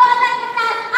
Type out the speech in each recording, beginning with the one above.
2050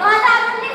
2019